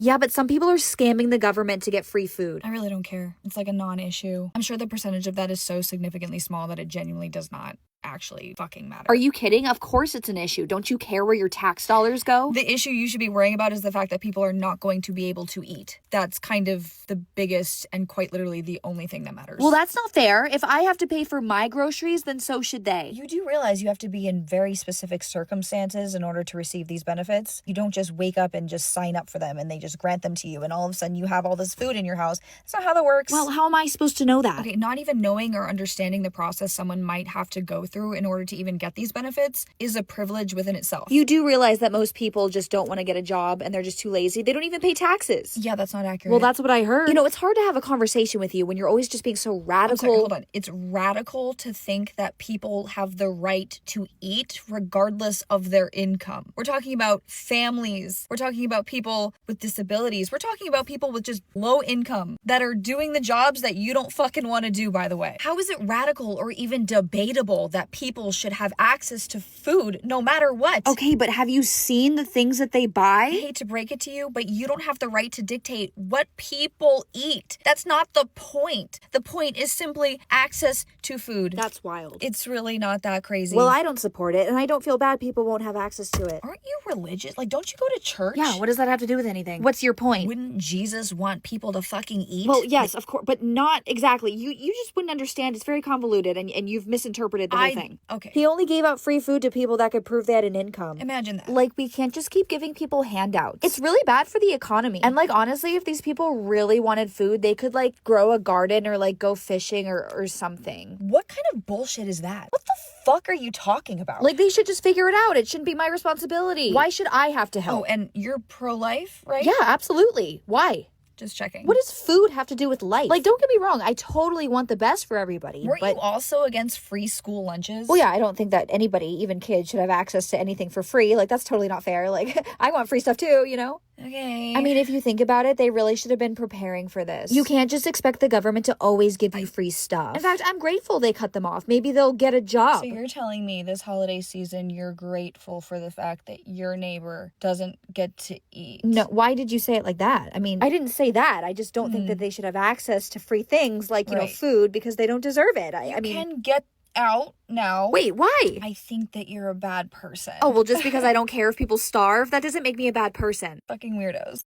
Yeah, but some people are scamming the government to get free food. I really don't care. It's like a non-issue. I'm sure the percentage of that is so significantly small that it genuinely does not actually fucking matter. Are you kidding? Of course it's an issue. Don't you care where your tax dollars go? The issue you should be worrying about is the fact that people are not going to be able to eat. That's kind of the biggest and quite literally the only thing that matters. Well, that's not fair. If I have to pay for my groceries, then so should they. You do realize you have to be in very specific circumstances in order to receive these benefits. You don't just wake up and just sign up for them and they just grant them to you and all of a sudden you have all this food in your house. That's not how that works. Well, how am I supposed to know that? Okay, not even knowing or understanding the process someone might have to go through in order to even get these benefits is a privilege within itself. You do realize that most people just don't want to get a job and they're just too lazy. They don't even pay taxes. Yeah, that's not accurate. Well, that's what I heard. You know, it's hard to have a conversation with you when you're always just being so radical. I'm sorry, hold on. It's radical to think that people have the right to eat regardless of their income. We're talking about families. We're talking about people with disabilities. We're talking about people with just low income that are doing the jobs that you don't fucking want to do, by the way. How is it radical or even debatable that people should have access to food no matter what? Okay, but have you seen the things that they buy? I hate to break it to you, but you don't have the right to dictate what people eat. That's not the point. The point is simply access to food. That's wild. It's really not that crazy. Well, I don't support it, and I don't feel bad people won't have access to it. Aren't you religious? Like, don't you go to church? Yeah, what does that have to do with anything? What's your point? Wouldn't Jesus want people to fucking eat? Well, yes, of course, but not exactly. You just wouldn't understand. It's very convoluted, and you've misinterpreted the whole thing. Okay. He only gave out free food to people that could prove they had an income. Imagine that. Like, we can't just keep giving people handouts. It's really bad for the economy. And, like, honestly, if these people really wanted food, they could, like, grow a garden or, like, go fishing or something. What kind of bullshit is that? What the fuck are you talking about? Like, they should just figure it out. It shouldn't be my responsibility. Why should I have to help? Oh, and you're pro-life, right? Yeah, absolutely. Why? Just checking. What does food have to do with life? Like, don't get me wrong. I totally want the best for everybody. Weren't but you also against free school lunches? Well, yeah, I don't think that anybody, even kids, should have access to anything for free. Like, that's totally not fair. Like, I want free stuff too, you know? Okay. I mean, if you think about it, they really should have been preparing for this. You can't just expect the government to always give you free stuff. In fact, I'm grateful they cut them off. Maybe they'll get a job. So you're telling me this holiday season you're grateful for the fact that your neighbor doesn't get to eat? No, why did you say it like that? I mean, I didn't say that. I just don't think that they should have access to free things like, you know, food because they don't deserve it. I mean, can get out now. Wait, why? I think that you're a bad person. Oh, well, just because I don't care if people starve, that doesn't make me a bad person. Fucking weirdos.